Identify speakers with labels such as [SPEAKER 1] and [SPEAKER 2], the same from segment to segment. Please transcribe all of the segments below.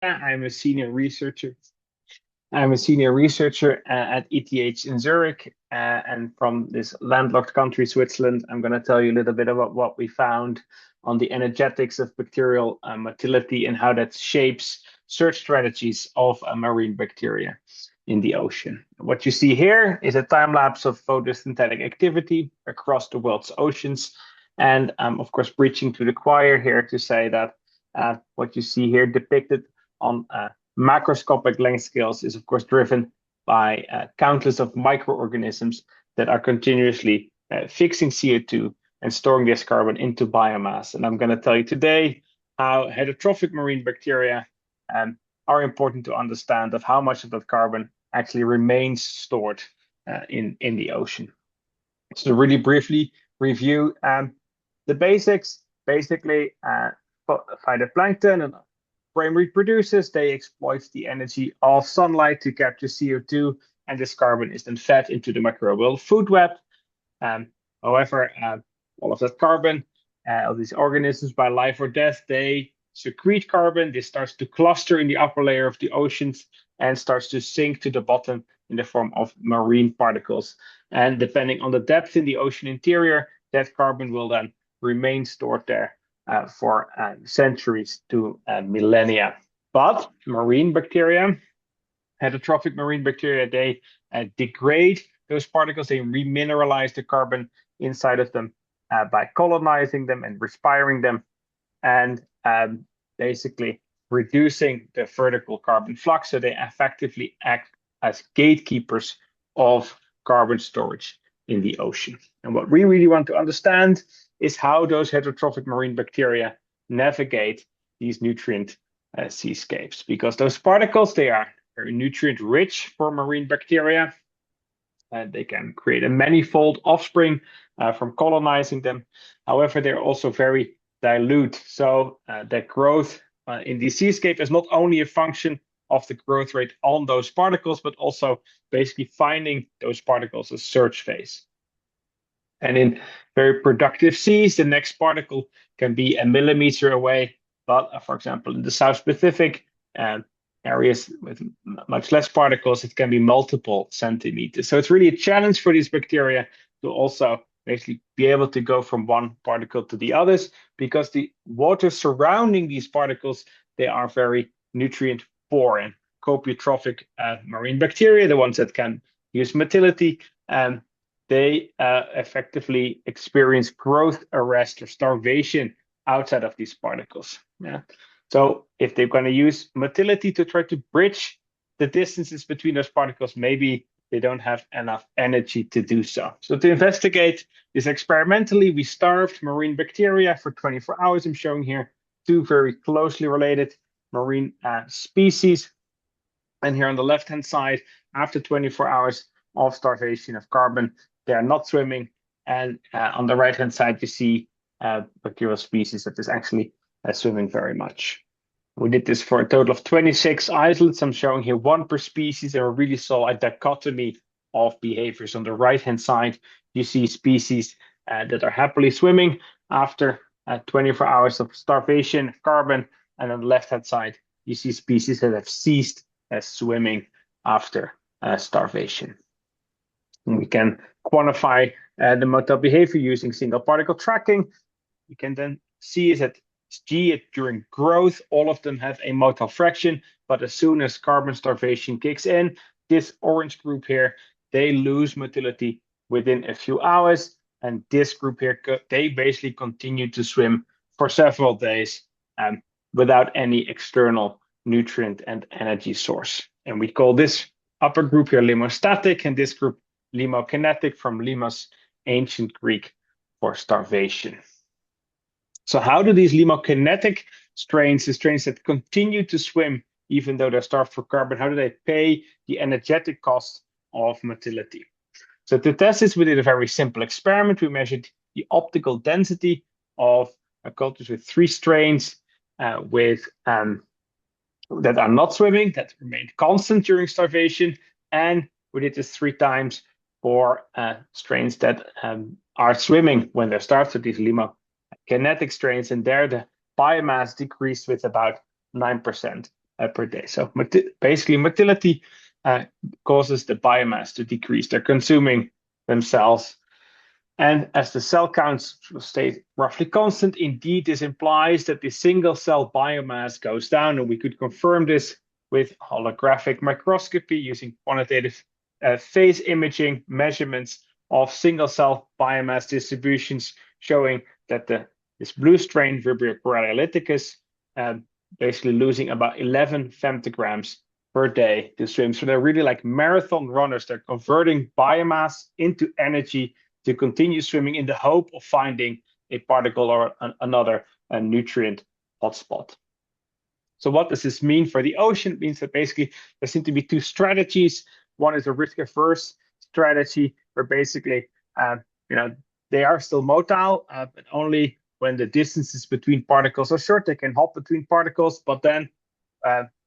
[SPEAKER 1] I'm a senior researcher. At ETH in Zurich, and from this landlocked country, Switzerland, I'm going to tell you a little bit about what we found on the energetics of bacterial motility and how that shapes search strategies of marine bacteria in the ocean. What you see here is a time lapse of photosynthetic activity across the world's oceans, and I'm of course preaching to the choir here to say that what you see here depicted on macroscopic length scales is of course driven by countless of microorganisms that are continuously fixing CO2 and storing this carbon into biomass. And I'm going to tell you today how heterotrophic marine bacteria are important to understand of how much of that carbon actually remains stored in the ocean. So to really briefly review the basics, basically phytoplankton and frame reproduces, they exploit the energy of sunlight to capture CO2, and this carbon is then fed into the microbial food web. However, all of that carbon, of these organisms by life or death, they secrete carbon. This starts to cluster in the upper layer of the oceans and starts to sink to the bottom in the form of marine particles. And depending on the depth in the ocean interior, that carbon will then remain stored there for centuries to millennia. But marine bacteria, heterotrophic marine bacteria, they degrade those particles. They remineralize the carbon inside of them by colonizing them and respiring them, and basically reducing the vertical carbon flux. So they effectively act as gatekeepers of carbon storage in the ocean. And what we really want to understand is how those heterotrophic marine bacteria navigate these nutrient seascapes, because those particles, they are very nutrient rich for marine bacteria, and they can create a manifold offspring from colonizing them. However, they're also very dilute. So the growth in the seascape is not only a function of the growth rate on those particles, but also basically finding those particles a search phase. And in very productive seas, the next particle can be a millimeter away. But for example, in the South Pacific, areas with much less particles, it can be multiple centimeters. So it's really a challenge for these bacteria to also basically be able to go from one particle to the others, because the water surrounding these particles, they are very nutrient poor. And copiotrophic marine bacteria, the ones that can use motility, they effectively experience growth arrest or starvation outside of these particles. Yeah. So if they're going to use motility to try to bridge the distances between those particles, maybe they don't have enough energy to do so. So to investigate this experimentally, we starved marine bacteria for 24 hours. I'm showing here two very closely related marine species. And here on the left-hand side, after 24 hours of starvation of carbon, they are not swimming. And on the right-hand side, you see bacterial species that is actually swimming very much. We did this for a total of 26 isolates. I'm showing here one per species, and we really saw a dichotomy of behaviors. On the right-hand side, you see species that are happily swimming after 24 hours of starvation of carbon. And on the left-hand side, you see species that have ceased swimming after starvation. And we can quantify the motile behavior using single particle tracking. You can then see is that G during growth, all of them have a motile fraction, but as soon as carbon starvation kicks in, this orange group here, they lose motility within a few hours. And this group here, they basically continue to swim for several days without any external nutrient and energy source. And we call this upper group here limostatic, and this group limokinetic, from limos, ancient Greek for starvation. So how do these limokinetic strains, the strains that continue to swim even though they're starved for carbon, how do they pay the energetic cost of motility? So to test this, we did a very simple experiment. We measured the optical density of cultures with 3 strains that are not swimming, that remained constant during starvation. And we did this 3 times for strains that are swimming when they're starved, so these limokinetic strains, and there the biomass decreased with about 9%. per day. So basically, motility causes the biomass to decrease. They're consuming themselves. And as the cell counts stay roughly constant, indeed, this implies that the single cell biomass goes down. And we could confirm this with holographic microscopy using quantitative phase imaging measurements of single cell biomass distributions, showing that this blue strain, Vibrio corallialyticus, basically losing about 11 femtograms per day to swim. So they're really like marathon runners. They're converting biomass into energy to continue swimming in the hope of finding a particle or another nutrient hotspot. So what does this mean for the ocean? It means that basically there seem to be two strategies. One is a risk-averse strategy, where basically, they are still motile, but only when the distances between particles are short. They can hop between particles, but then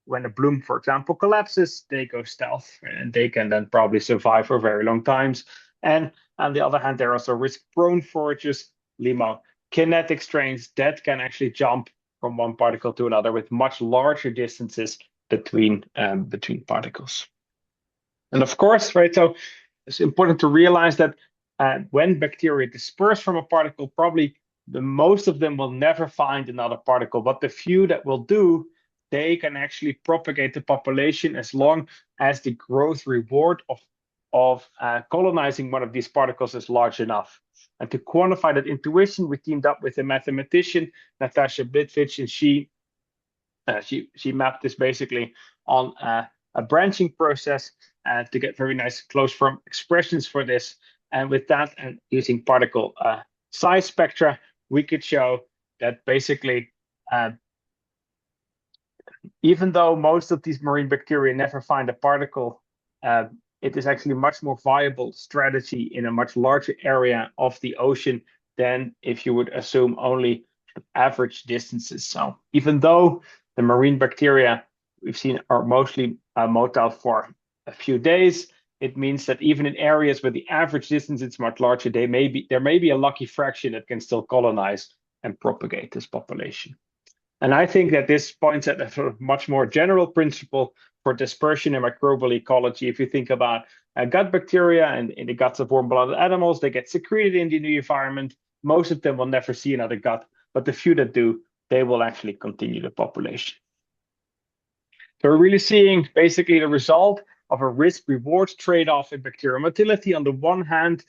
[SPEAKER 1] when a bloom, for example, collapses, they go stealth, and they can then probably survive for very long times. And on the other hand, there are also risk-prone foragers, limokinetic strains that can actually jump from one particle to another with much larger distances between particles. And of course, right, so it's important to realize that when bacteria disperse from a particle, probably the most of them will never find another particle, but the few that will do, they can actually propagate the population as long as the growth reward of colonizing one of these particles is large enough. And to quantify that intuition, we teamed up with a mathematician, Natasha Blitvich, and she mapped this basically on a branching process to get very nice closed form expressions for this. And with that, and using particle size spectra, we could show that basically, even though most of these marine bacteria never find a particle, it is actually a much more viable strategy in a much larger area of the ocean than if you would assume only average distances. So even though the marine bacteria we've seen are mostly motile for a few days, it means that even in areas where the average distance is much larger, there may be a lucky fraction that can still colonize and propagate this population. And I think that this points at a sort of much more general principle for dispersion in microbial ecology. If you think about gut bacteria and in the guts of warm-blooded animals, they get secreted in the new environment. Most of them will never see another gut, but the few that do, they will actually continue the population. So we're really seeing basically the result of a risk-reward trade-off in bacterial motility. On the one hand,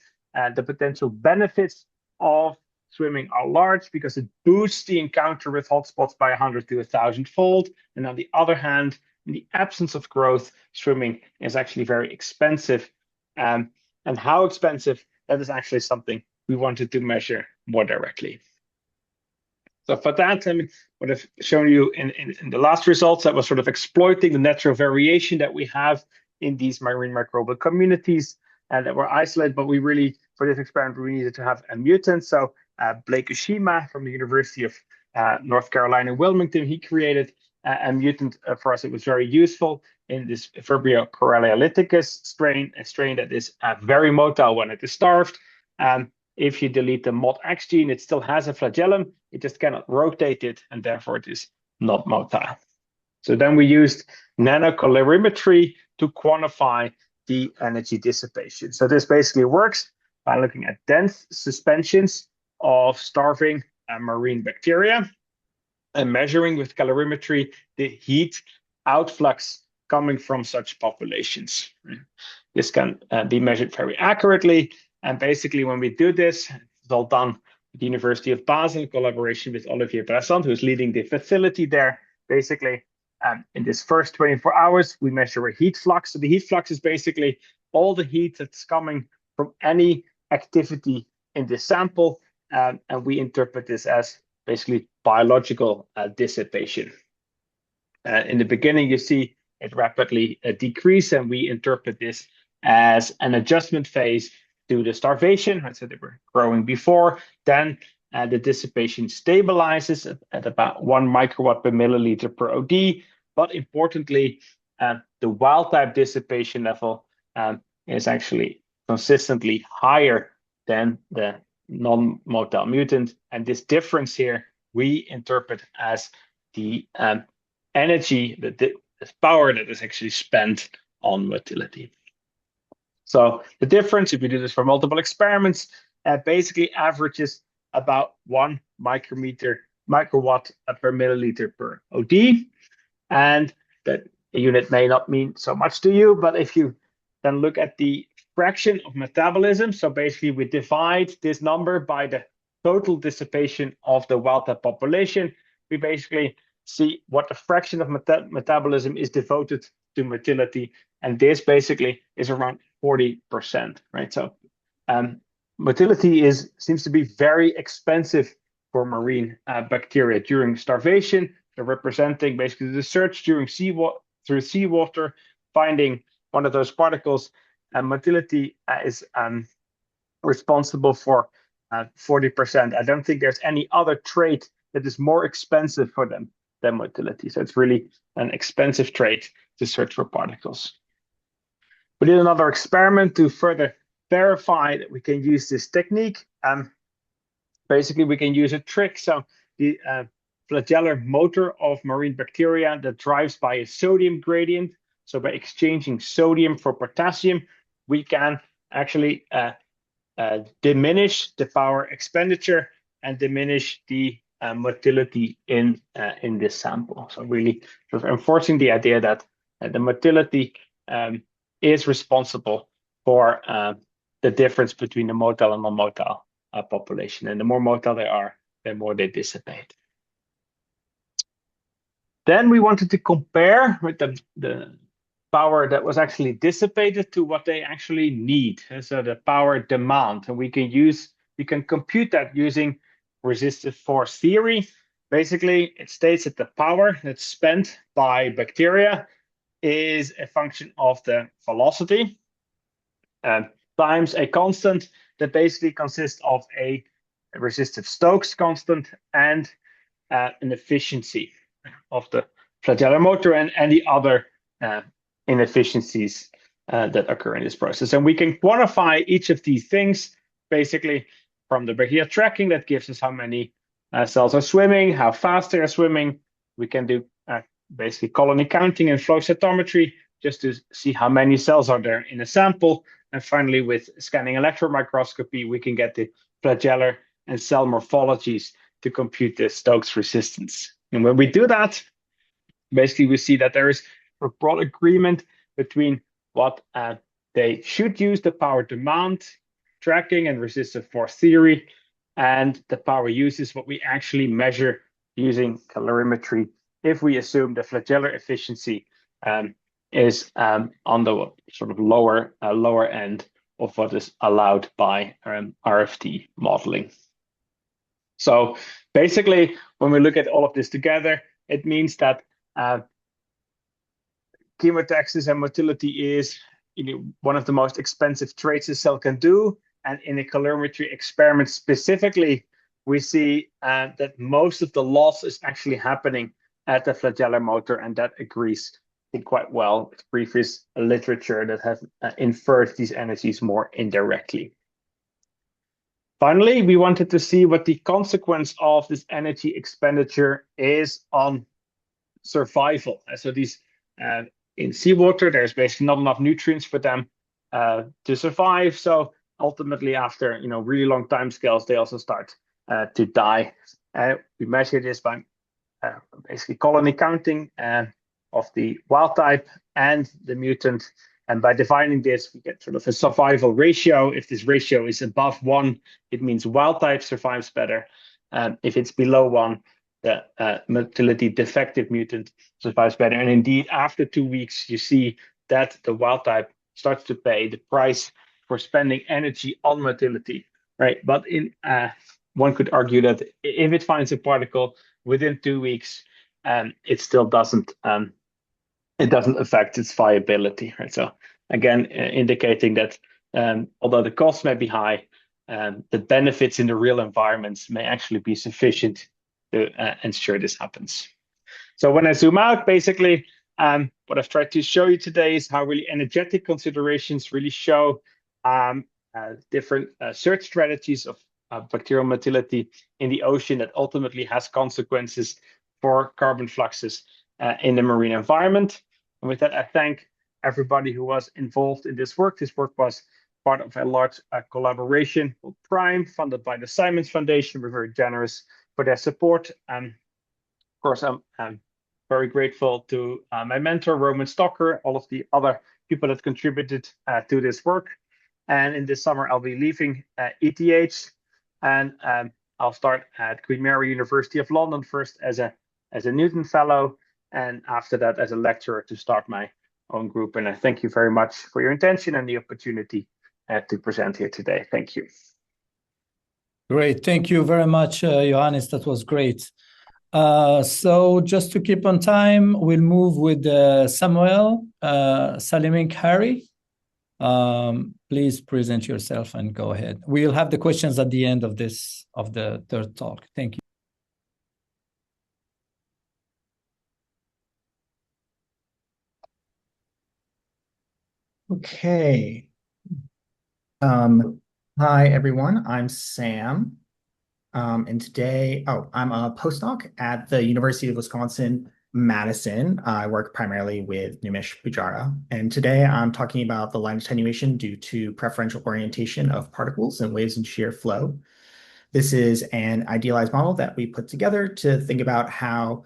[SPEAKER 1] the potential benefits of swimming are large because it boosts the encounter with hotspots by 100 to 1,000 fold. And on the other hand, in the absence of growth, swimming is actually very expensive. And how expensive, that is actually something we wanted to measure more directly. So for that, what I've shown you in the last results, that was sort of exploiting the natural variation that we have in these marine microbial communities that were isolated, but we really, for this experiment, we needed to have a mutant. So Blake Ushima from the University of North Carolina, Wilmington, he created a mutant for us. It was very useful in this Vibrio corallialyticus strain, a strain that is very motile when it is starved. If you delete the MOT-X gene, it still has a flagellum. It just cannot rotate it, and therefore it is not motile. So then we used nanocalorimetry to quantify the energy dissipation. So this basically works by looking at dense suspensions of starving marine bacteria and measuring with calorimetry the heat outflux coming from such populations. This can be measured very accurately. And basically, when we do this, it's all done at the University of Basel in collaboration with Olivier Brassant, who's leading the facility there. Basically, in this first 24 hours, we measure a heat flux. So the heat flux is basically all the heat that's coming from any activity in this sample. And we interpret this as basically biological dissipation. In the beginning, you see it rapidly decrease, and we interpret this as an adjustment phase to the starvation. So they were growing before. Then the dissipation stabilizes at about 1 microwatt per milliliter per OD. But importantly, the wild type dissipation level is actually consistently higher than the non-motile mutant. And this difference here, we interpret as the energy, the power that is actually spent on motility. So the difference, if you do this for multiple experiments, basically averages about 1 microwatt per milliliter per OD. And that unit may not mean so much to you, but if you then look at the fraction of metabolism, so basically we divide this number by the total dissipation of the wild type population, we basically see what the fraction of metabolism is devoted to motility, and this basically is around 40%, right? So motility seems to be very expensive for marine bacteria during starvation. They're representing basically the search through seawater, finding one of those particles, and motility is responsible for 40%. I don't think there's any other trait that is more expensive for them than motility. So it's really an expensive trait to search for particles. We did another experiment to further verify that we can use this technique. Basically, we can use a trick. So the flagellar motor of marine bacteria that drives by a sodium gradient. So by exchanging sodium for potassium, we can actually diminish the power expenditure and diminish the motility in this sample. So really sort of enforcing the idea that the motility is responsible for the difference between the motile and non-motile population. And the more motile they are, the more they dissipate. Then we wanted to compare with the power that was actually dissipated to what they actually need. And so the power demand, and we can compute that using resistive force theory. Basically, it states that the power that's spent by bacteria is a function of the velocity times a constant that basically consists of a resistive Stokes constant and an efficiency of the flagellar motor and any other inefficiencies that occur in this process. And we can quantify each of these things basically from the bacteria tracking that gives us how many cells are swimming, how fast they are swimming. We can do basically colony counting and flow cytometry just to see how many cells are there in a sample. And finally, with scanning electron microscopy, we can get the flagellar and cell morphologies to compute the Stokes resistance. And when we do that, basically we see that there is a broad agreement between what they should use, the power demand tracking and resistive force theory, and the power use is what we actually measure using calorimetry if we assume the flagellar efficiency is on the sort of lower end of what is allowed by RFT modeling. So basically, when we look at all of this together, it means that chemotaxis and motility is one of the most expensive traits a cell can do. And in a calorimetry experiment specifically, we see that most of the loss is actually happening at the flagellar motor, and that agrees quite well with previous literature that has inferred these energies more indirectly. Finally, we wanted to see what the consequence of this energy expenditure is on survival. So these in seawater, there's basically not enough nutrients for them to survive. So ultimately, after really long time scales, they also start to die. We measure this by basically colony counting of the wild type and the mutant. And by dividing this, we get sort of a survival ratio. If this ratio is above 1, it means wild type survives better. If it's below 1, the motility defective mutant survives better. And indeed, after 2 weeks, you see that the wild type starts to pay the price for spending energy on motility, right? But one could argue that if it finds a particle within 2 weeks, it still doesn't affect its viability, right? So again, indicating that although the cost may be high, the benefits in the real environments may actually be sufficient to ensure this happens. So when I zoom out, basically, what I've tried to show you today is how really energetic considerations really show different search strategies of bacterial motility in the ocean that ultimately has consequences for carbon fluxes in the marine environment. And with that, I thank everybody who was involved in this work. This work was part of a large collaboration with Prime, funded by the Simons Foundation. We're very generous for their support. Of course, I'm very grateful to my mentor, Roman Stocker, all of the other people that contributed to this work. And in this summer, I'll be leaving ETH, and I'll start at Queen Mary University of London first as a Newton Fellow, and after that as a lecturer to start my own group. And I thank you very much for your attention and the opportunity to present here today. Thank you.
[SPEAKER 2] Great. Thank you very much, Johannes. That was great. So just to keep on time, we'll move with Samuel Salimink Harry. Please present yourself and go ahead. We'll have the questions at the end of the third talk. Thank you.
[SPEAKER 3] Okay. Hi, everyone. I'm Sam. And today, I'm a postdoc at the University of Wisconsin-Madison. I work primarily with Nimish Pujara. And today I'm talking about the line attenuation due to preferential orientation of particles and waves in shear flow. This is an idealized model that we put together to think about how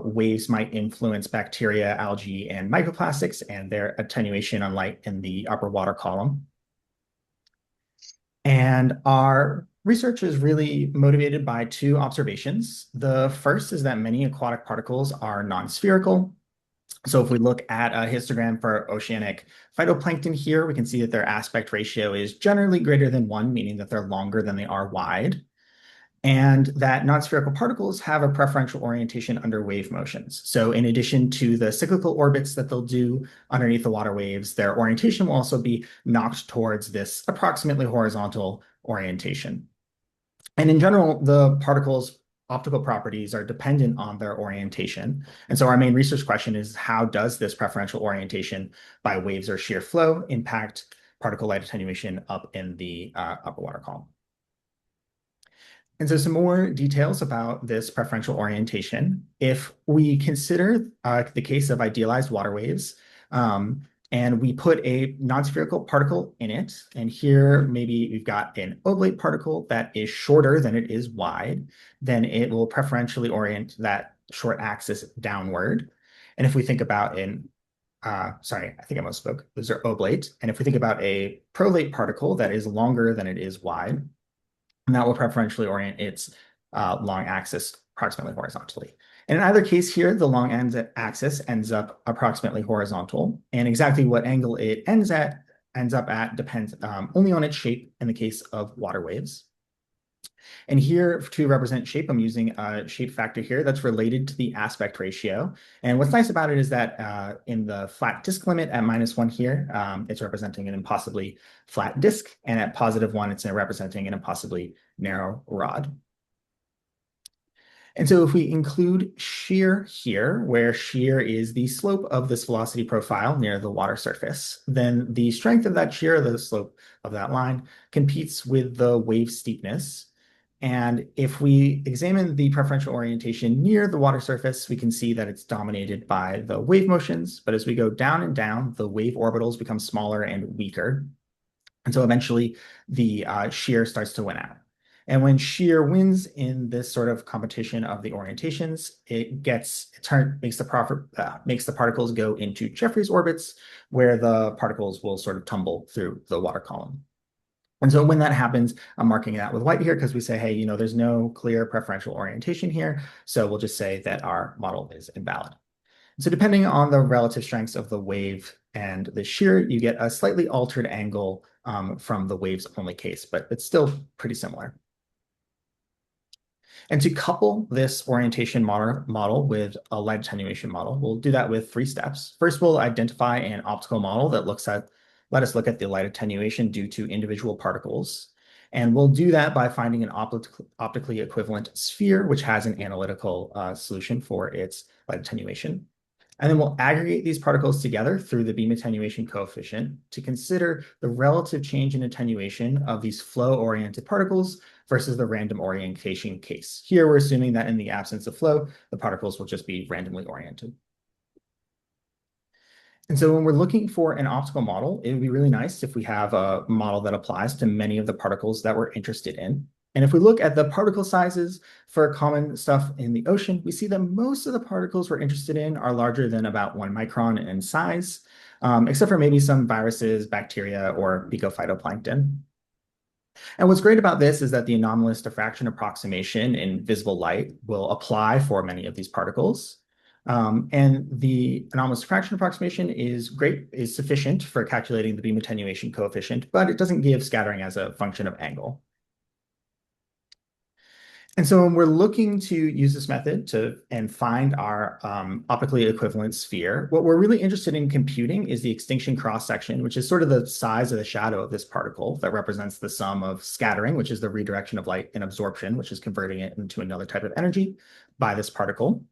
[SPEAKER 3] waves might influence bacteria, algae, and microplastics and their attenuation on light in the upper water column. And our research is really motivated by two observations. The first is that many aquatic particles are non-spherical. So if we look at a histogram for oceanic phytoplankton here, we can see that their aspect ratio is generally greater than 1, meaning that they're longer than they are wide. And that non-spherical particles have a preferential orientation under wave motions. So in addition to the cyclical orbits that they'll do underneath the water waves, their orientation will also be knocked towards this approximately horizontal orientation. And in general, the particles' optical properties are dependent on their orientation. And so our main research question is, how does this preferential orientation by waves or shear flow impact particle light attenuation up in the upper water column? And so some more details about this preferential orientation. If we consider the case of idealized water waves, and we put a non-spherical particle in it, and here maybe we've got an oblate particle that is shorter than it is wide, then it will preferentially orient that short axis downward. And if we think about sorry, I think I misspoke. Those are oblate. And if we think about a prolate particle that is longer than it is wide, and that will preferentially orient its long axis approximately horizontally. And in either case here, the long axis ends up approximately horizontal, and exactly what angle it ends up at depends only on its shape in the case of water waves. And here, to represent shape, I'm using a shape factor here that's related to the aspect ratio. And what's nice about it is that in the flat disk limit at -1 here, it's representing an impossibly flat disk. And at +1, it's representing an impossibly narrow rod. And so if we include shear here, where shear is the slope of this velocity profile near the water surface, then the strength of that shear, the slope of that line, competes with the wave steepness. And if we examine the preferential orientation near the water surface, we can see that it's dominated by the wave motions. But as we go down and down, the wave orbitals become smaller and weaker. And so eventually the shear starts to win out. And when shear wins in this sort of competition of the orientations, it makes the particles go into Jeffreys orbits, where the particles will sort of tumble through the water column. And so when that happens, I'm marking that with white here because we say, hey, there's no clear preferential orientation here. So we'll just say that our model is invalid. So depending on the relative strengths of the wave and the shear, you get a slightly altered angle from the waves only case, but it's still pretty similar. And to couple this orientation model with a light attenuation model, we'll do that with 3 steps. First, we'll identify an optical model that let us look at the light attenuation due to individual particles. And we'll do that by finding an optically equivalent sphere, which has an analytical solution for its light attenuation. And then we'll aggregate these particles together through the beam attenuation coefficient to consider the relative change in attenuation of these flow-oriented particles versus the random orientation case. Here, we're assuming that in the absence of flow, the particles will just be randomly oriented. And so when we're looking for an optical model, it would be really nice if we have a model that applies to many of the particles that we're interested in. And if we look at the particle sizes for common stuff in the ocean, we see that most of the particles we're interested in are larger than about 1 micron in size, except for maybe some viruses, bacteria, or phytoplankton. And what's great about this is that the anomalous diffraction approximation in visible light will apply for many of these particles. And the anomalous diffraction approximation is sufficient for calculating the beam attenuation coefficient, but it doesn't give scattering as a function of angle. And so when we're looking to use this method and find our optically equivalent sphere, what we're really interested in computing is the extinction cross-section, which is sort of the size of the shadow of this particle that represents the sum of scattering, which is the redirection of light, and absorption, which is converting it into another type of energy by this particle.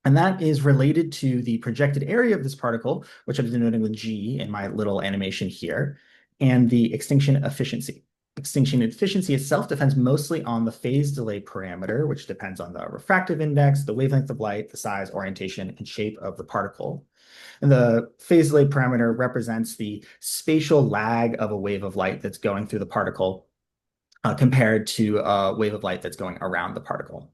[SPEAKER 3] And that is related to the projected area of this particle, which I'm denoting with G in my little animation here, and the extinction efficiency. Extinction efficiency itself depends mostly on the phase delay parameter, which depends on the refractive index, the wavelength of light, the size, orientation, and shape of the particle. And the phase delay parameter represents the spatial lag of a wave of light that's going through the particle compared to a wave of light that's going around the particle.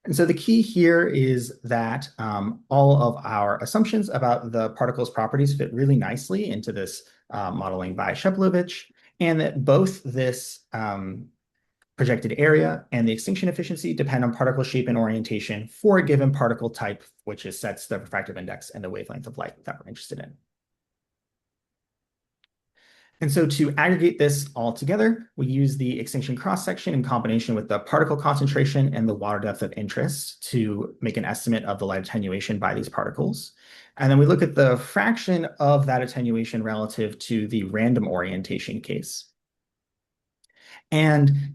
[SPEAKER 3] And so the key here is that all of our assumptions about the particle's properties fit really nicely into this modeling by Sheplovich, and that both this projected area and the extinction efficiency depend on particle shape and orientation for a given particle type, which sets the refractive index and the wavelength of light that we're interested in. And so to aggregate this all together, we use the extinction cross-section in combination with the particle concentration and the water depth of interest to make an estimate of the light attenuation by these particles. And then we look at the fraction of that attenuation relative to the random orientation case. And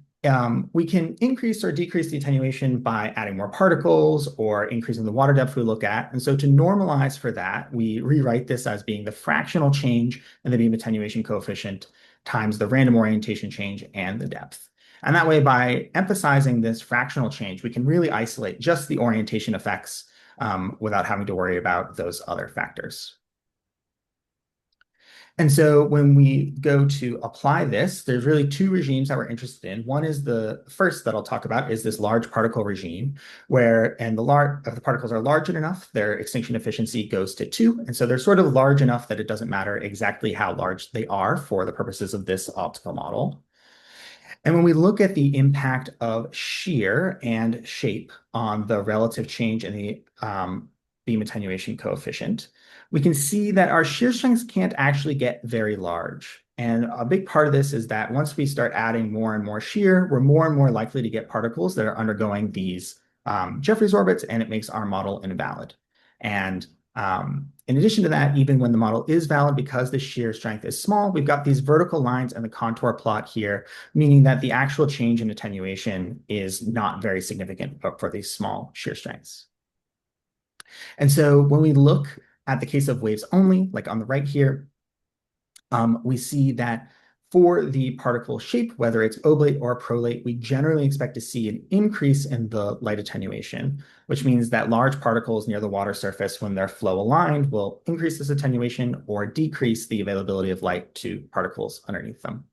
[SPEAKER 3] we can increase or decrease the attenuation by adding more particles or increasing the water depth we look at. And so to normalize for that, we rewrite this as being the fractional change in the beam attenuation coefficient times the random orientation change and the depth. And that way, by emphasizing this fractional change, we can really isolate just the orientation effects without having to worry about those other factors. And so when we go to apply this, there's really two regimes that we're interested in. One is the first that I'll talk about is this large particle regime, where if the particles are large enough, their extinction efficiency goes to 2. And so they're sort of large enough that it doesn't matter exactly how large they are for the purposes of this optical model. And when we look at the impact of shear and shape on the relative change in the beam attenuation coefficient, we can see that our shear strengths can't actually get very large. And a big part of this is that once we start adding more and more shear, we're more and more likely to get particles that are undergoing these Jeffreys orbits, and it makes our model invalid. And in addition to that, even when the model is valid, because the shear strength is small, we've got these vertical lines and the contour plot here, meaning that the actual change in attenuation is not very significant for these small shear strengths. And so when we look at the case of waves only, like on the right here, we see that for the particle shape, whether it's oblate or prolate, we generally expect to see an increase in the light attenuation, which means that large particles near the water surface, when they're flow aligned, will increase this attenuation or decrease the availability of light to particles underneath them.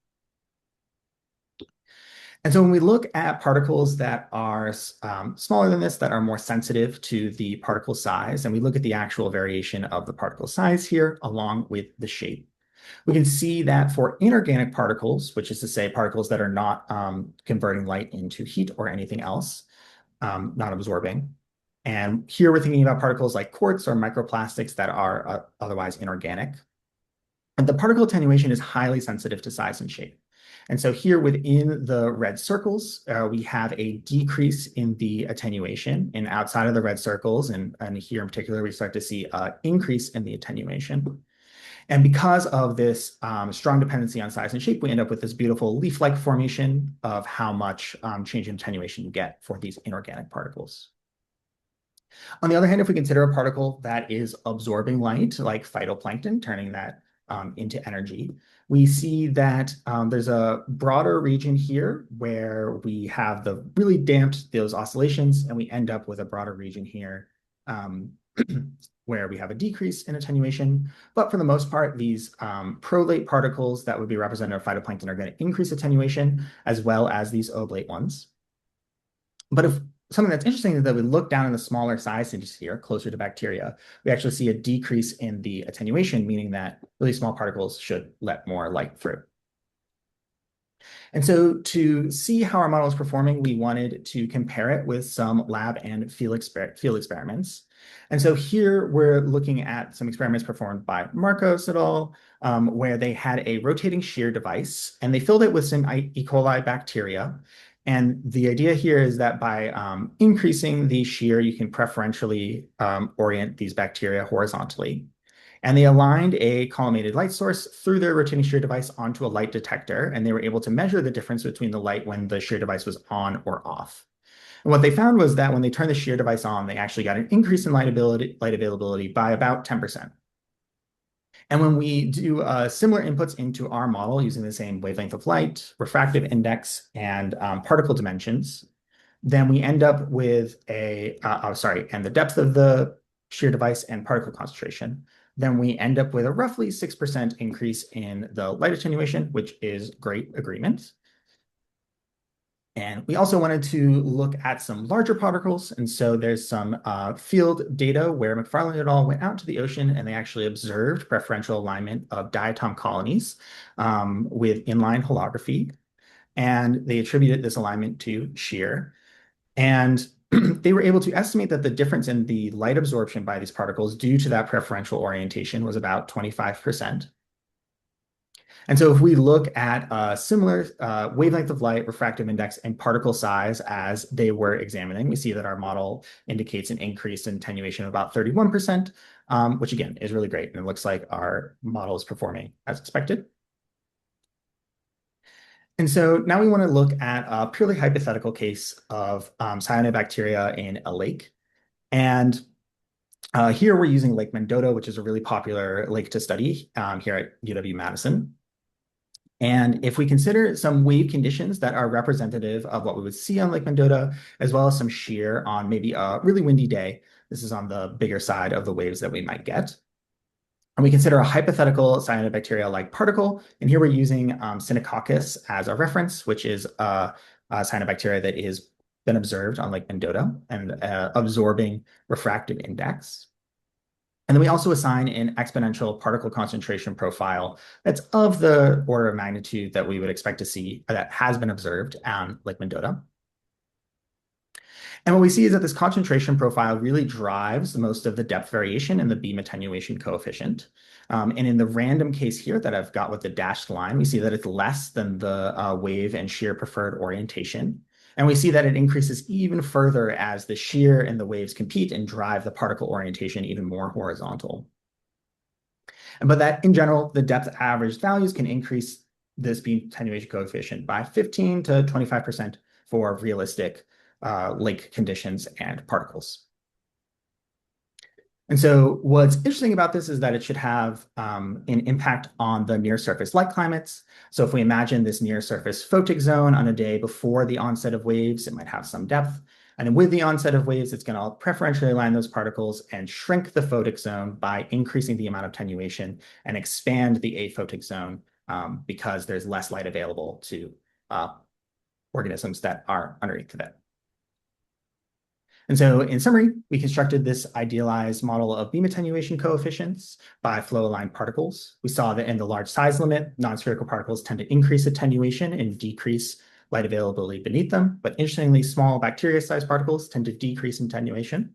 [SPEAKER 3] And so when we look at particles that are smaller than this, that are more sensitive to the particle size, and we look at the actual variation of the particle size here along with the shape, we can see that for inorganic particles, which is to say particles that are not converting light into heat or anything else, not absorbing. And here we're thinking about particles like quartz or microplastics that are otherwise inorganic. And the particle attenuation is highly sensitive to size and shape. And so here within the red circles, we have a decrease in the attenuation, and outside of the red circles, and here in particular, we start to see an increase in the attenuation. And because of this strong dependency on size and shape, we end up with this beautiful leaf-like formation of how much change in attenuation you get for these inorganic particles. On the other hand, if we consider a particle that is absorbing light, like phytoplankton, turning that into energy, we see that there's a broader region here where we have the really damped those oscillations, and we end up with a broader region here where we have a decrease in attenuation. But for the most part, these prolate particles that would be representative of phytoplankton are going to increase attenuation, as well as these oblate ones. But if something that's interesting is that we look down in the smaller size stages here, closer to bacteria, we actually see a decrease in the attenuation, meaning that really small particles should let more light through. And so to see how our model is performing, we wanted to compare it with some lab and field experiments. And so here we're looking at some experiments performed by Marcos et al., where they had a rotating shear device, and they filled it with some E. coli bacteria. And the idea here is that by increasing the shear, you can preferentially orient these bacteria horizontally. And they aligned a collimated light source through their rotating shear device onto a light detector, and they were able to measure the difference between the light when the shear device was on or off. And what they found was that when they turned the shear device on, they actually got an increase in light availability by about 10%. And when we do similar inputs into our model using the same wavelength of light, refractive index, and particle dimensions, then we end up with and the depth of the shear device and particle concentration, then we end up with a roughly 6% increase in the light attenuation, which is great agreement. And we also wanted to look at some larger particles. And so there's some field data where McFarland et al. Went out to the ocean and they actually observed preferential alignment of diatom colonies with inline holography. And they attributed this alignment to shear. And they were able to estimate that the difference in the light absorption by these particles due to that preferential orientation was about 25%. And so if we look at a similar wavelength of light, refractive index, and particle size as they were examining, we see that our model indicates an increase in attenuation of about 31%, which again is really great. And it looks like our model is performing as expected. And so now we want to look at a purely hypothetical case of cyanobacteria in a lake. And here we're using Lake Mendota, which is a really popular lake to study here at UW-Madison. And if we consider some wave conditions that are representative of what we would see on Lake Mendota, as well as some shear on maybe a really windy day, this is on the bigger side of the waves that we might get. And we consider a hypothetical cyanobacteria-like particle. And here we're using Synococcus as a reference, which is a cyanobacteria that has been observed on Lake Mendota and absorbing refractive index. And then we also assign an exponential particle concentration profile that's of the order of magnitude that we would expect to see that has been observed on Lake Mendota. And what we see is that this concentration profile really drives most of the depth variation in the beam attenuation coefficient. And in the random case here that I've got with the dashed line, we see that it's less than the wave and shear preferred orientation. And we see that it increases even further as the shear and the waves compete and drive the particle orientation even more horizontal. But that in general, the depth average values can increase this beam attenuation coefficient by 15 to 25% for realistic lake conditions and particles. And so what's interesting about this is that it should have an impact on the near surface light climates. So if we imagine this near surface photic zone on a day before the onset of waves, it might have some depth. And then with the onset of waves, it's going to preferentially align those particles and shrink the photic zone by increasing the amount of attenuation and expand the aphotic zone because there's less light available to organisms that are underneath of it. And so in summary, we constructed this idealized model of beam attenuation coefficients by flow-aligned particles. We saw that in the large size limit, non-spherical particles tend to increase attenuation and decrease light availability beneath them. But interestingly, small bacteria-sized particles tend to decrease attenuation.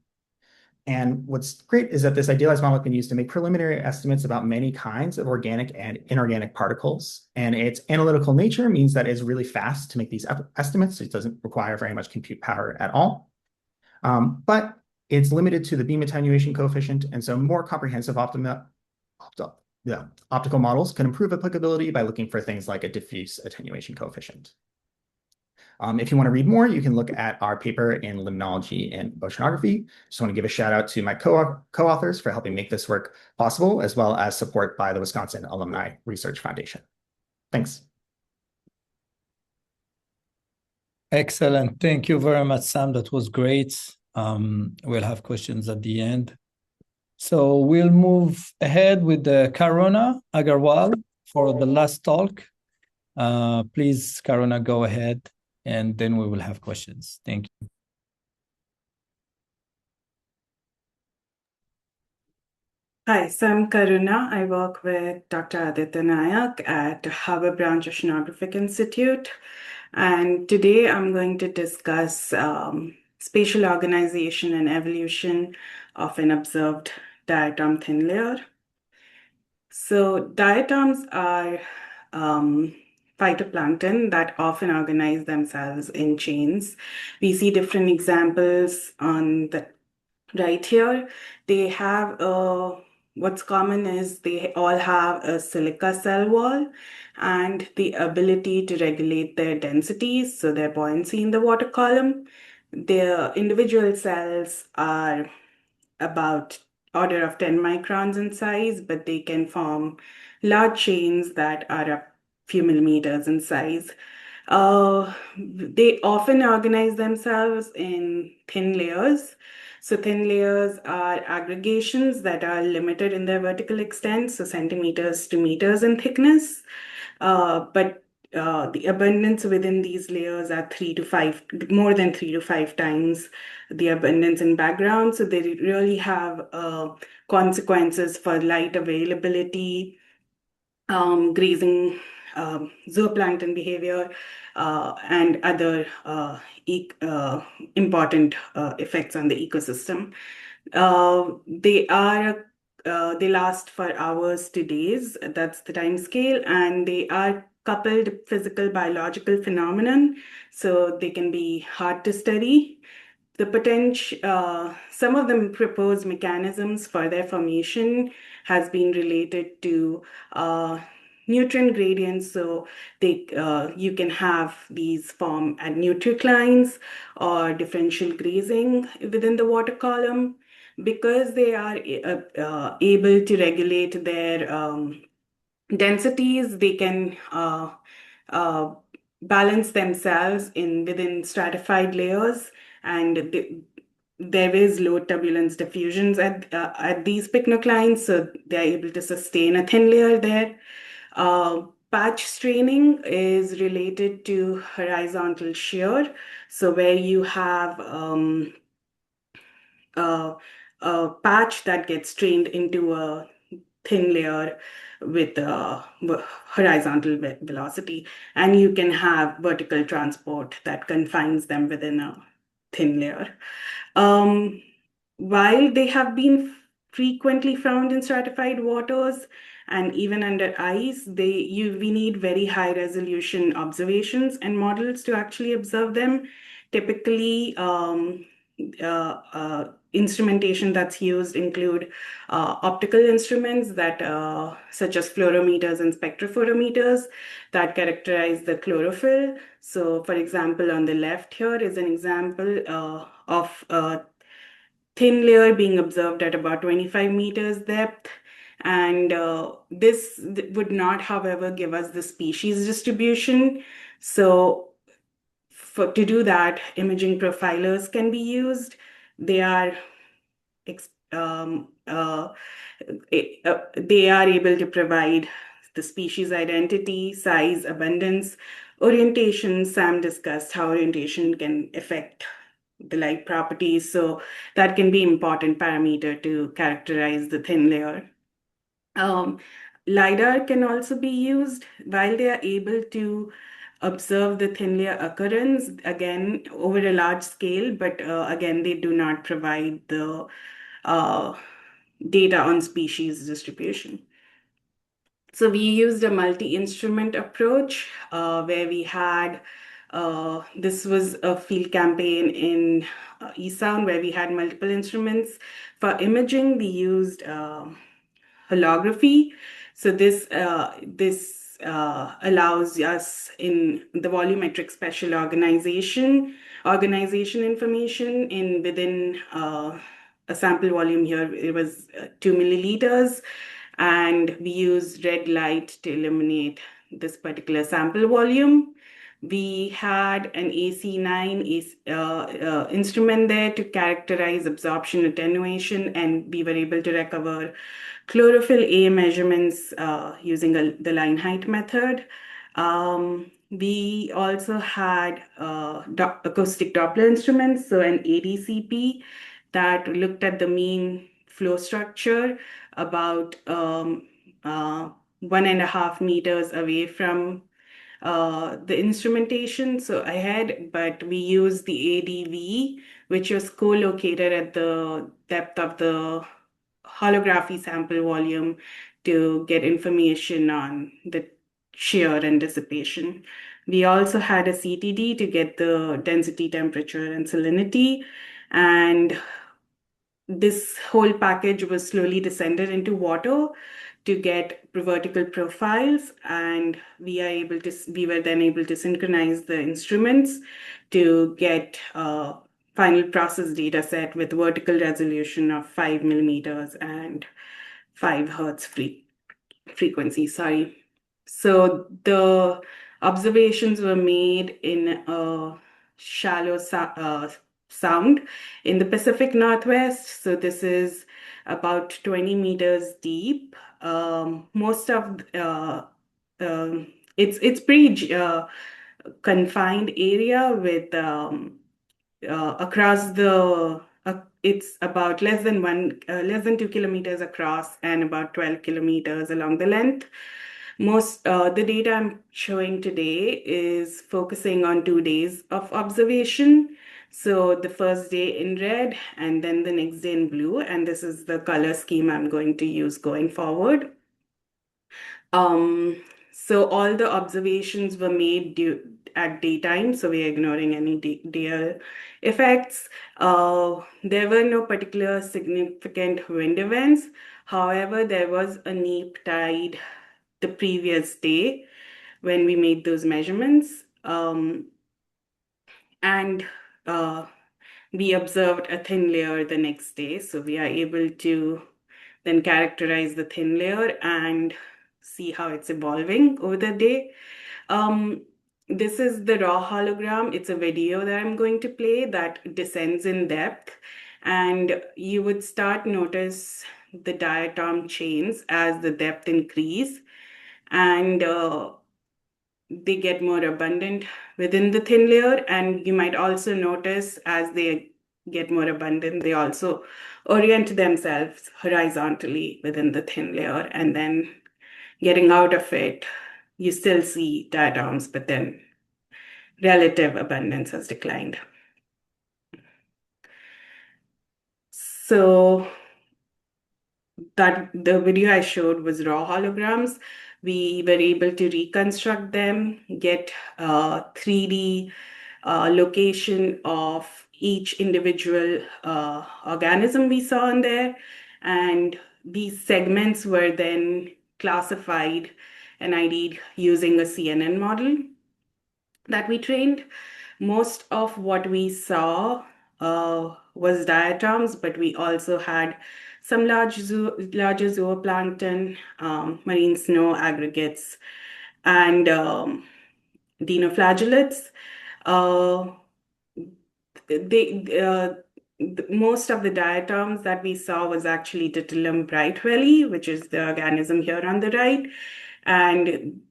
[SPEAKER 3] And what's great is that this idealized model can be used to make preliminary estimates about many kinds of organic and inorganic particles. And its analytical nature means that it's really fast to make these estimates. It doesn't require very much compute power at all. But it's limited to the beam attenuation coefficient, and so more comprehensive optical models can improve applicability by looking for things like a diffuse attenuation coefficient. If you want to read more, you can look at our paper in limnology and oceanography. Just want to give a shout out to my co-authors for helping make this work possible, as well as support by the Wisconsin Alumni Research Foundation. Thanks.
[SPEAKER 2] Excellent. Thank you very much, Sam. That was great. We'll have questions at the end. So we'll move ahead with Karuna Agarwal for the last talk. Please, Karuna, go ahead, and then we will have questions. Thank you.
[SPEAKER 4] Hi, so I'm Karuna. I work with Dr. Aditya Nayak at Harbour Branch Oceanographic Institute. And today I'm going to discuss spatial organization and evolution of an observed diatom thin layer. So diatoms are phytoplankton that often organize themselves in chains. We see different examples on the right here. They have what's common is they all have a silica cell wall and the ability to regulate their densities, so their buoyancy in the water column. Their individual cells are about order of 10 microns in size, but they can form large chains that are a few millimeters in size. They often organize themselves in thin layers. So thin layers are aggregations that are limited in their vertical extent, so centimeters to meters in thickness. But the abundance within these layers are more than 3 to 5 times the abundance in background. So they really have consequences for light availability, grazing, zooplankton behavior, and other important effects on the ecosystem. They last for hours to days. That's the time scale, and they are coupled physical biological phenomenon, so they can be hard to study. Some of them proposed mechanisms for their formation has been related to nutrient gradients. So you can have these form at nutriclines or differential grazing within the water column. Because they are able to regulate their densities, they can uh, balance themselves within stratified layers, and there is low turbulence diffusions at these pycnoclines, so they're able to sustain a thin layer there. Patch straining is related to horizontal shear, so where you have a patch that gets strained into a thin layer with horizontal velocity, and you can have vertical transport that confines them within a thin layer. While they have been frequently found in stratified waters and even under ice, we need very high resolution observations and models to actually observe them. Typically, instrumentation that's used include optical instruments that such as fluorometers and spectrophotometers that characterize the chlorophyll. So for example, on the left here is an example of a thin layer being observed at about 25 meters depth. And this would not, however, give us the species distribution. So to do that, imaging profilers can be used. They are they are able to provide the species identity, size, abundance, orientation. Sam discussed how orientation can affect the light properties, so that can be important parameter to characterize the thin layer. LiDAR can also be used while they are able to observe the thin layer occurrence, again, over a large scale, but again, they do not provide the data on species distribution. So we used a multi-instrument approach where we had, this was a field campaign in East Sound where we had multiple instruments. For imaging, we used holography. So this allows us in the volumetric spatial organization information within a sample volume here. It was 2 milliliters, and we use red light to illuminate this particular sample volume. We had an AC9 instrument there to characterize absorption attenuation, and we were able to recover chlorophyll A measurements using the line height method. We also had acoustic Doppler instruments, so an ADCP that looked at the mean flow structure about 1.5 meters away from the instrumentation, so ahead, but we used the ADV, which was co-located at the depth of the holography sample volume to get information on the shear and dissipation. We also had a CTD to get the density, temperature, and salinity, and this whole package was slowly descended into water to get vertical profiles, and we were then able to synchronize the instruments to get a final process data set with vertical resolution of 5 millimeters and 5 hertz frequency. Sorry. So the observations were made in a shallow sound in the Pacific Northwest. So this is about 20 meters deep. Most of it's pretty confined area with across the it's about less than 2 kilometers across and about 12 kilometers along the length. Most the data I'm showing today is focusing on 2 days of observation. So the first day in red and then the next day in blue, and this is the color scheme I'm going to use going forward. So all the observations were made at daytime, so we are ignoring any day effects. There were no particular significant wind events. However, there was a neap tide the previous day when we made those measurements. And we observed a thin layer the next day, so we are able to then characterize the thin layer and see how it's evolving over the day. This is the raw hologram. It's a video that I'm going to play that descends in depth, and you would start notice the diatom chains as the depth increase, and they get more abundant within the thin layer. And you might also notice as they get more abundant, they also orient themselves horizontally within the thin layer, and then getting out of it, you still see diatoms, but then relative abundance has declined. So that the video I showed was raw holograms. We were able to reconstruct them, get 3D location of each individual organism we saw in there. And these segments were then classified and ID'd using a CNN model that we trained. Most of what we saw was diatoms, but we also had some larger zooplankton, marine snow aggregates, and dinoflagellates. Most of the diatoms that we saw was actually Dityllum brightwelli, which is the organism here on the right. And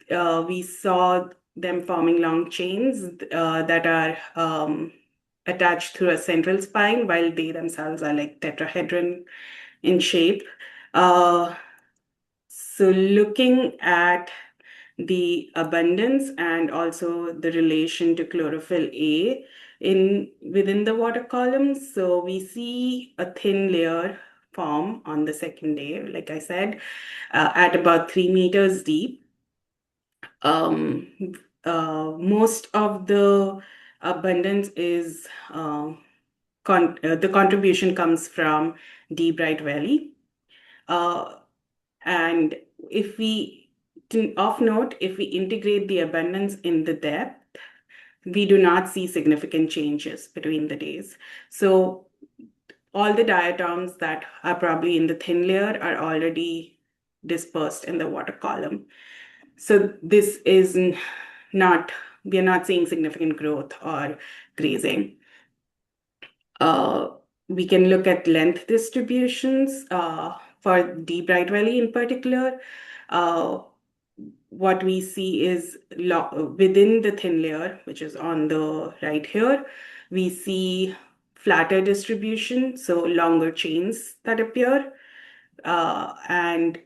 [SPEAKER 4] we saw them forming long chains that are attached through a central spine, while they themselves are like tetrahedron in shape. So looking at the abundance and also the relation to chlorophyll A within the water column. So we see a thin layer form on the second day, like I said, at about 3 meters deep. Most of the abundance is the contribution comes from D. brightwelli. And if we, of note, if we integrate the abundance in the depth, we do not see significant changes between the days. So all the diatoms that are probably in the thin layer are already dispersed in the water column. So this is not we are not seeing significant growth or grazing. We can look at length distributions for Deep Bright Valley in particular. What we see is within the thin layer, which is on the right here, we see flatter distribution, so longer chains that appear. And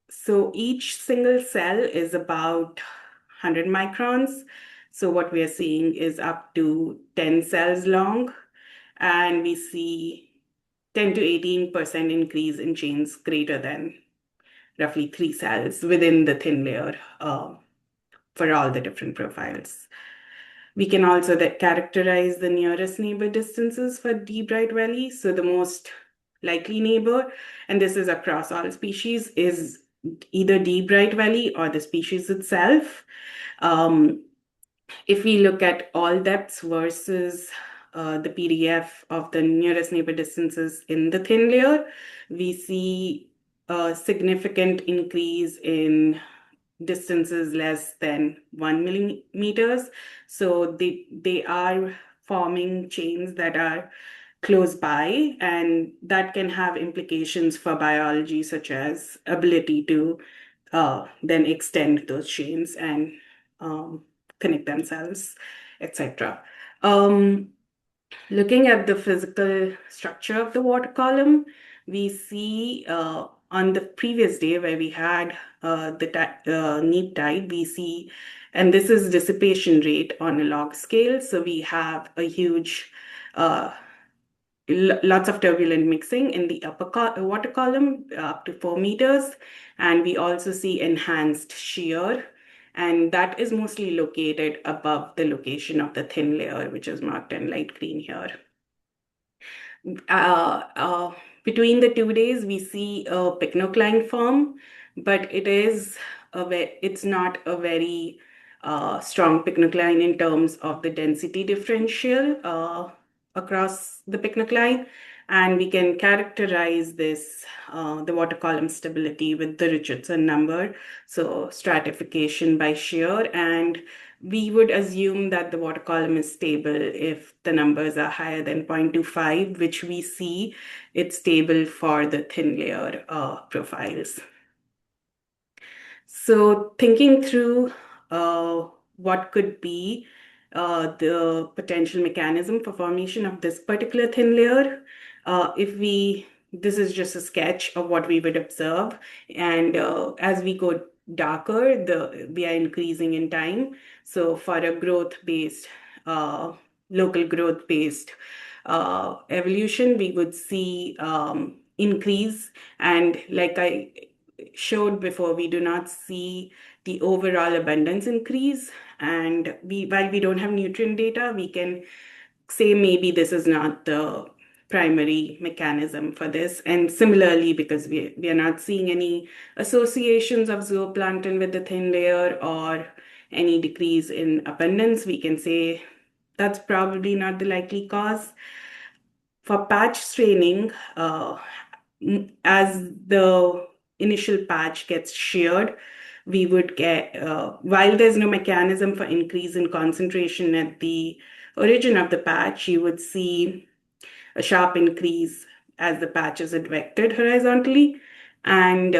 [SPEAKER 4] so each single cell is about 100 microns. So what we are seeing is up to 10 cells long, and we see 10 to 18% increase in chains greater than roughly 3 cells within the thin layer for all the different profiles. We can also characterize the nearest neighbor distances for Deep Bright Valley. So the most likely neighbor, and this is across all species, is either Deep Bright Valley or the species itself. If we look at all depths versus the PDF of the nearest neighbor distances in the thin layer, we see a significant increase in distances less than 1 millimeters. So they are forming chains that are close by, and that can have implications for biology, such as ability to then extend those chains and connect themselves, etc. Looking at the physical structure of the water column, we see on the previous day where we had the neap tide, we see, and this is dissipation rate on a log scale. So we have a huge, lots of turbulent mixing in the upper water column up to 4 meters. And we also see enhanced shear, and that is mostly located above the location of the thin layer, which is marked in light green here. Between the 2 days, we see a pycnocline form, but it's not a very strong pycnocline in terms of the density differential across the pycnocline. And we can characterize this, the water column stability, with the Richardson number, so stratification by shear. And we would assume that the water column is stable if the numbers are higher than 0.25, which we see it's stable for the thin layer profiles. So thinking through what could be the potential mechanism for formation of this particular thin layer, this is just a sketch of what we would observe. And as we go darker, we are increasing in time. So for a growth-based, local growth-based evolution, we would see increase. And like I showed before, we do not see the overall abundance increase. And while we don't have nutrient data, we can say maybe this is not the primary mechanism for this. And similarly, because we are not seeing any associations of zooplankton with the thin layer or any decrease in abundance, we can say that's probably not the likely cause. For patch straining, as the initial patch gets sheared, we would get, while there's no mechanism for increase in concentration at the origin of the patch, you would see a sharp increase as the patch is advected horizontally. And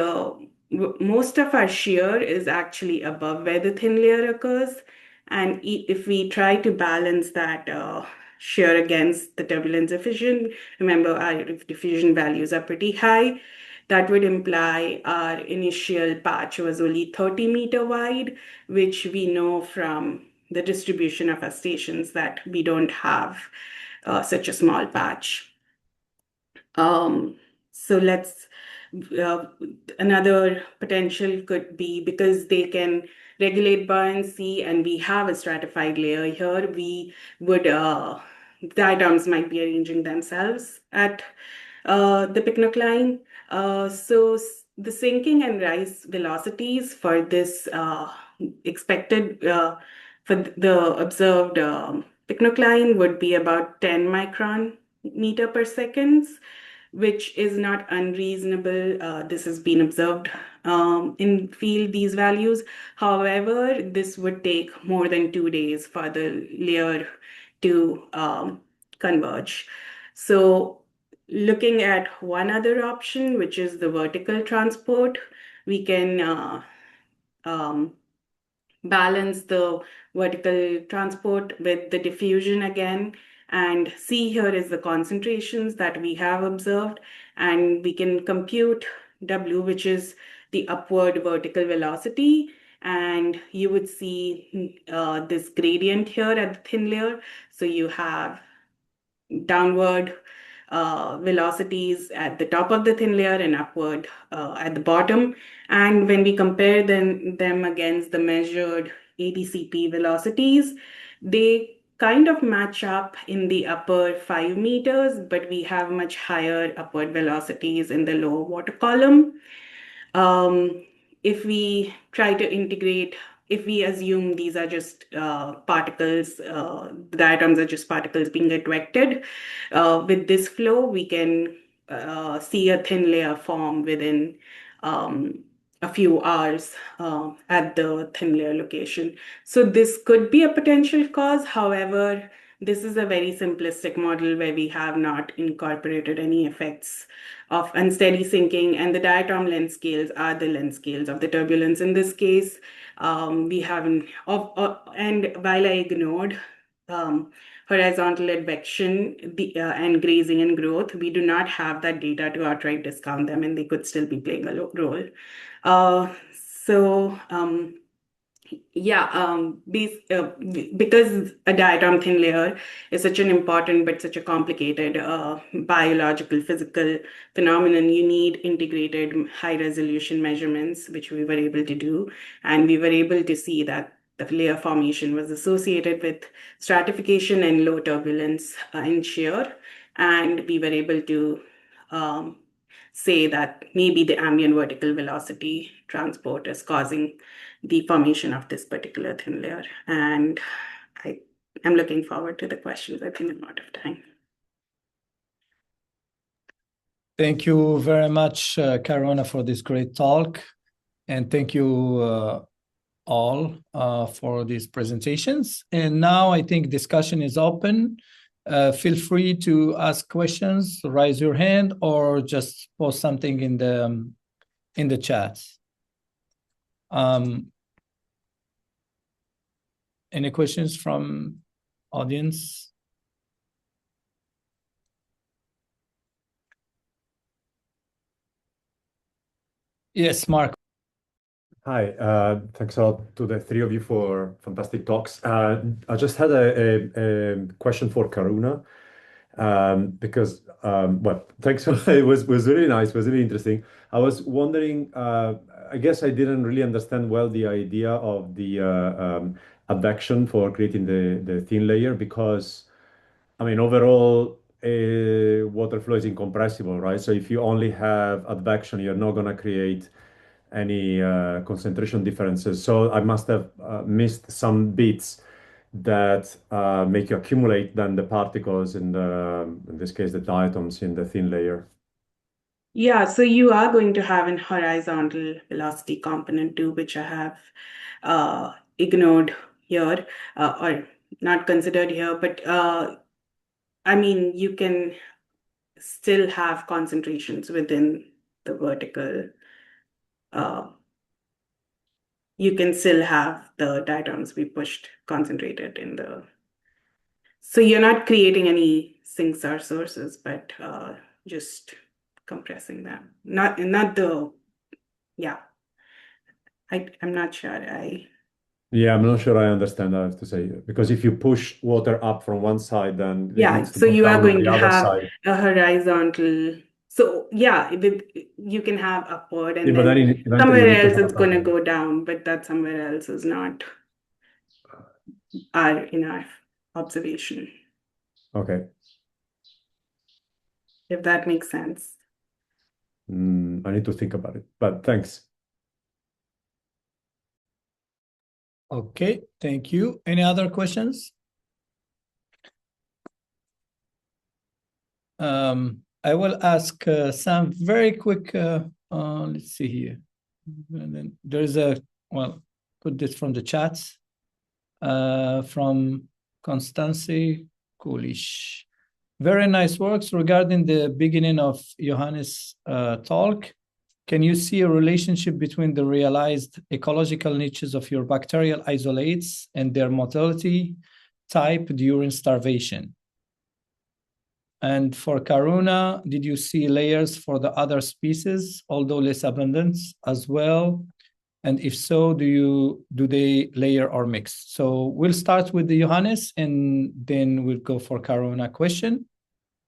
[SPEAKER 4] most of our shear is actually above where the thin layer occurs. And if we try to balance that shear against the turbulence efficient, remember our diffusion values are pretty high, that would imply our initial patch was only 30-meter wide, which we know from the distribution of our stations that we don't have such a small patch. So another potential could be because they can regulate buoyancy and we have a stratified layer here, we would, diatoms might be arranging themselves at the pycnocline. So the sinking and rise velocities for this expected, for the observed pycnocline would be about 10 micron meter per second. which is not unreasonable. This has been observed in field, these values. However, this would take more than 2 days for the layer to converge. So looking at one other option, which is the vertical transport, we can balance the vertical transport with the diffusion again, and see here is the concentrations that we have observed, and we can compute W, which is the upward vertical velocity, and you would see this gradient here at the thin layer. So you have downward velocities at the top of the thin layer and upward at the bottom. And when we compare them against the measured ADCP velocities, they kind of match up in the upper 5 meters, but we have much higher upward velocities in the lower water column. If we try to integrate, if we assume these are just particles, the diatoms are just particles being attracted, with this flow, we can see a thin layer form within a few hours at the thin layer location. So this could be a potential cause. However, this is a very simplistic model where we have not incorporated any effects of unsteady sinking, and the diatom length scales are the length scales of the turbulence. In this case, we haven't, and while I ignored horizontal advection and grazing and growth, we do not have that data to outright discount them, and they could still be playing a role. Because a diatom thin layer is such an important but such a complicated biological physical phenomenon, you need integrated high resolution measurements, which we were able to do, and we were able to see that the layer formation was associated with stratification and low turbulence in shear, and we were able to say that maybe the ambient vertical velocity transport is causing the formation of this particular thin layer. And I'm looking forward to the questions. I think I'm out of time.
[SPEAKER 2] Thank you very much, Karuna, for this great talk. And thank you all for these presentations. And now I think discussion is open. Feel free to ask questions, raise your hand, or just post something in the chat. Any questions from audience? Yes, Mark.
[SPEAKER 5] Hi, thanks a lot to the three of you for fantastic talks. I just had a question for Karuna, because, well, thanks. It was really nice, was really interesting. I was wondering, I guess I didn't really understand well the idea of the advection for creating the thin layer, because, I mean, overall, water flow is incompressible, right? So if you only have advection, you're not going to create any concentration differences. So I must have missed some bits that make you accumulate then the particles in this case, the diatoms in the thin layer.
[SPEAKER 4] Yeah, so you are going to have an horizontal velocity component too, which I have ignored here, or not considered here, but I mean, you can still have concentrations within the vertical. You can still have the diatoms be pushed concentrated in the. So you're not creating any sinks or sources, but just compressing them. Not the, yeah. I'm not sure.
[SPEAKER 5] Yeah, I'm not sure I understand, I have to say, because if you push water up from one side, then it
[SPEAKER 4] Yeah,
[SPEAKER 5] needs to
[SPEAKER 4] so
[SPEAKER 5] go
[SPEAKER 4] you are
[SPEAKER 5] down on
[SPEAKER 4] going
[SPEAKER 5] the
[SPEAKER 4] to
[SPEAKER 5] other
[SPEAKER 4] have
[SPEAKER 5] side.
[SPEAKER 4] a horizontal. So yeah, you can have upward, and
[SPEAKER 5] Yeah, but
[SPEAKER 4] then
[SPEAKER 5] then eventually you
[SPEAKER 4] somewhere
[SPEAKER 5] need to
[SPEAKER 4] else
[SPEAKER 5] have
[SPEAKER 4] it's going to
[SPEAKER 5] downward.
[SPEAKER 4] go down, but that somewhere else is not our enough observation,
[SPEAKER 5] Okay.
[SPEAKER 4] if that makes sense.
[SPEAKER 5] I need to think about it, but thanks.
[SPEAKER 2] Okay, thank you. Any other questions? I will ask Sam very quick. Let's see here. And then there's well, put this from the chat from Constancy Kulish. Very nice works regarding the beginning of Johannes' talk. Can you see a relationship between the realized ecological niches of your bacterial isolates and their motility type during starvation? And for Karuna, did you see layers for the other species, although less abundant as well? And if so, do they layer or mix? So we'll start with the Johannes, and then we'll go for Karuna question,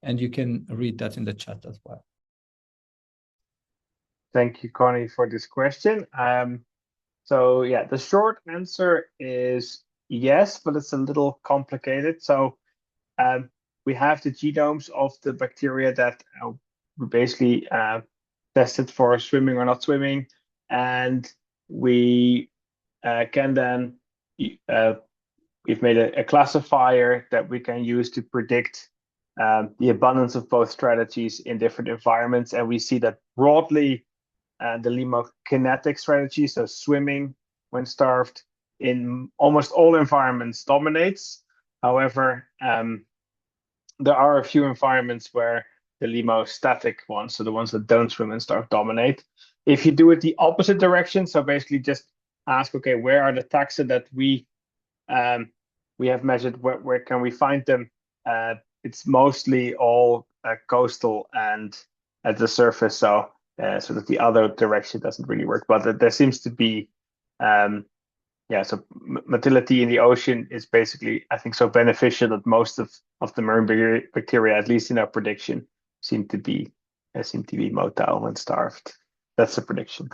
[SPEAKER 2] and you can read that in the chat as well.
[SPEAKER 1] Thank you, Connie, for this question. So yeah, the short answer is yes, but it's a little complicated. So we have the genomes of the bacteria that we basically tested for swimming or not swimming, and we can then we've made a classifier that we can use to predict the abundance of both strategies in different environments, and we see that broadly the limokinetic strategy, so swimming when starved, in almost all environments dominates. However, there are a few environments where the limostatic ones, so the ones that don't swim and starve, dominate. If you do it the opposite direction, so basically just ask, okay, where are the taxa that we have measured? Where can we find them? It's mostly all coastal and at the surface, so that the other direction doesn't really work. But there seems to be so motility in the ocean is basically, I think, so beneficial that most of the marine bacteria, at least in our prediction, seem to be motile when starved. That's the prediction.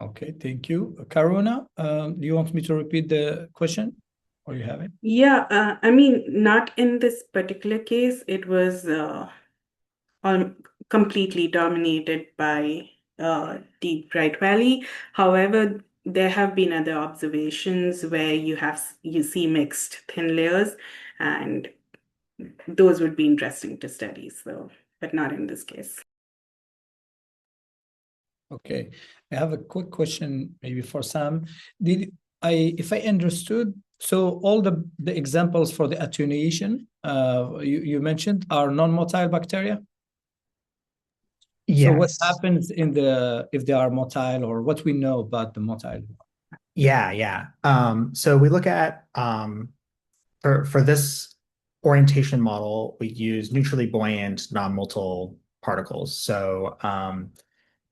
[SPEAKER 2] Okay, thank you. Karuna, do you want me to repeat the question, or you have it?
[SPEAKER 4] Yeah, I mean, not in this particular case. It was completely dominated by Deep Right Valley. However, there have been other observations where you see mixed thin layers, and those would be interesting to study, so, but not in this case.
[SPEAKER 2] Okay, I have a quick question maybe for Sam. If I understood, so all the examples for the attenuation you mentioned are non-motile bacteria?
[SPEAKER 3] Yes.
[SPEAKER 2] So what happens if they are motile, or what we know about the motile?
[SPEAKER 3] Yeah. So we look at for this orientation model, we use neutrally buoyant non-motile particles. So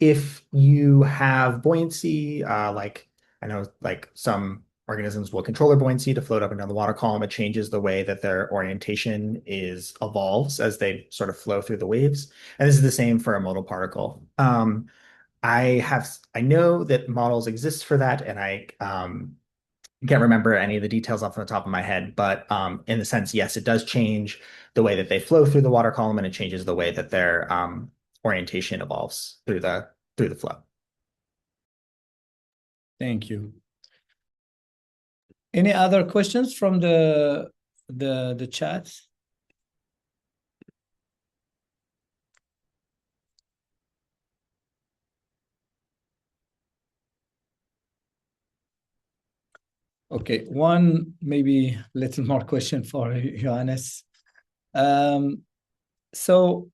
[SPEAKER 3] if you have buoyancy, like I know, like some organisms will control their buoyancy to float up and down the water column, it changes the way that their orientation evolves as they sort of flow through the waves. And this is the same for a motile particle. I know that models exist for that, and I can't remember any of the details off the top of my head, but in the sense, yes, it does change the way that they flow through the water column, and it changes the way that their orientation evolves through the flow.
[SPEAKER 2] Thank you. Any other questions from the chat? Okay, one maybe little more question for Johannes. So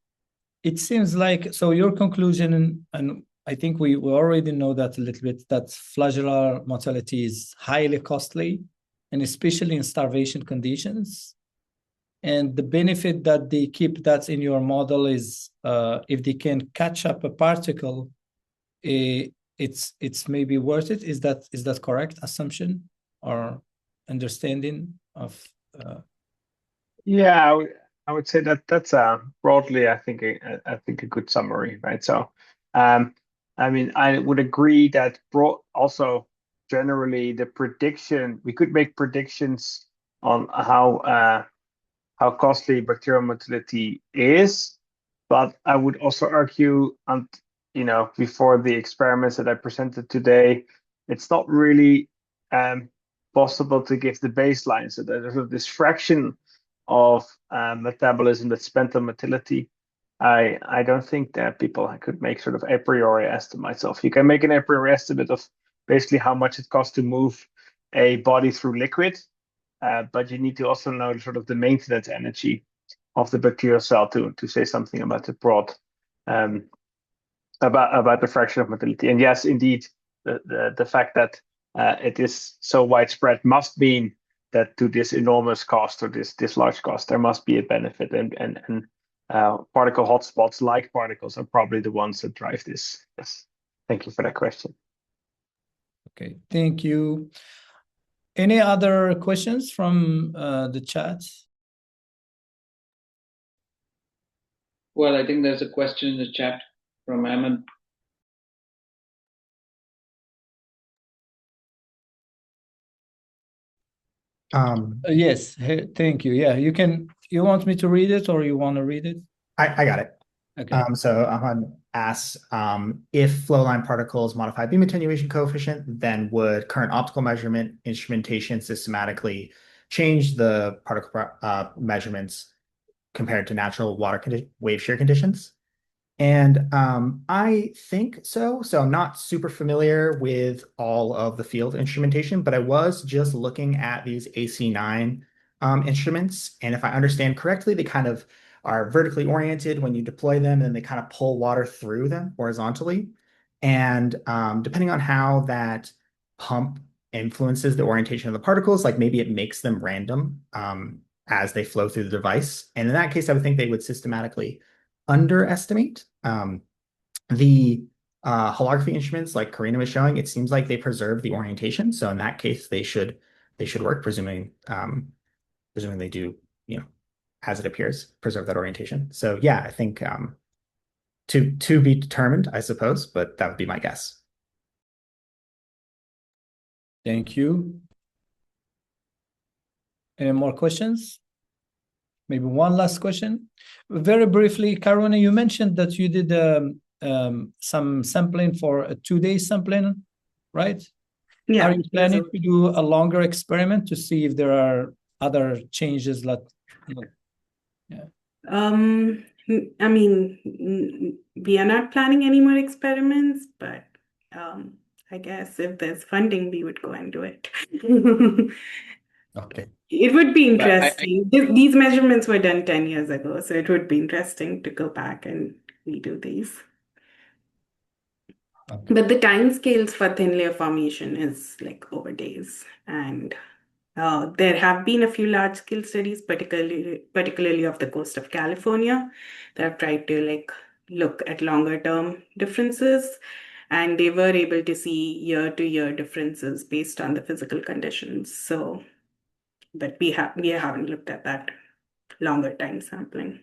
[SPEAKER 2] it seems like, so your conclusion, and I think we already know that a little bit, that flagellar motility is highly costly, and especially in starvation conditions. And the benefit that they keep that in your model is if they can catch up a particle, it's maybe worth it. Is that correct assumption or understanding of?
[SPEAKER 1] Yeah, I would say that's broadly, I think a good summary, right? So, I mean, I would agree that also generally the prediction, we could make predictions on how costly bacterial motility is, but I would also argue, before the experiments that I presented today, it's not really possible to give the baseline. So there's this fraction of metabolism that's spent on motility, I don't think that people could make sort of a priori estimates of. You can make an a priori estimate of basically how much it costs to move a body through liquid, but you need to also know sort of the maintenance energy of the bacterial cell to say something about the broad about the fraction of motility. And yes, indeed, the fact that it is so widespread must mean that to this enormous cost or this large cost, there must be a benefit. And particle hotspots like particles are probably the ones that drive this. Yes. Thank you for that question.
[SPEAKER 2] Okay, thank you. Any other questions from the chat?
[SPEAKER 6] Well, I think there's a question in the chat from Ahmed.
[SPEAKER 2] Yes, thank you. Yeah, you can. You want me to read it, or you want to read it?
[SPEAKER 3] I got it.
[SPEAKER 2] Okay.
[SPEAKER 3] So Ahmed asks, if flow line particles modify beam attenuation coefficient, then would current optical measurement instrumentation systematically change the particle measurements compared to natural water wave shear conditions? And I think so. So I'm not super familiar with all of the field instrumentation, but I was just looking at these AC9 instruments. And if I understand correctly, they kind of are vertically oriented when you deploy them, and they kind of pull water through them horizontally. And depending on how that pump influences the orientation of the particles, like maybe it makes them random as they flow through the device. And in that case, I would think they would systematically underestimate. The holography instruments, like Karina was showing, it seems like they preserve the orientation. So in that case, they should work, presuming they do, as it appears, preserve that orientation. So yeah, I think to be determined, I suppose, but that would be my guess.
[SPEAKER 2] Thank you. Any more questions? Maybe one last question. Very briefly, Karuna, you mentioned that you did some sampling for a 2-day sampling, right?
[SPEAKER 4] Yeah.
[SPEAKER 2] Are you planning to do a longer experiment to see if there are other changes that, yeah.
[SPEAKER 4] I mean, we are not planning any more experiments, but I guess if there's funding, we would go and do it.
[SPEAKER 2] Okay.
[SPEAKER 4] It would be interesting. These measurements were done 10 years ago, so it would be interesting to go back and redo these.
[SPEAKER 2] Okay.
[SPEAKER 4] But the time scales for thin layer formation is like over days. And there have been a few large-scale studies, particularly off the coast of California, that have tried to look at longer-term differences, and they were able to see year-to-year differences based on the physical conditions. So, but we haven't looked at that longer time sampling.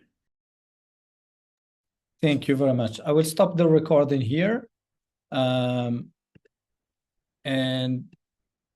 [SPEAKER 2] Thank you very much. I will stop the recording here. And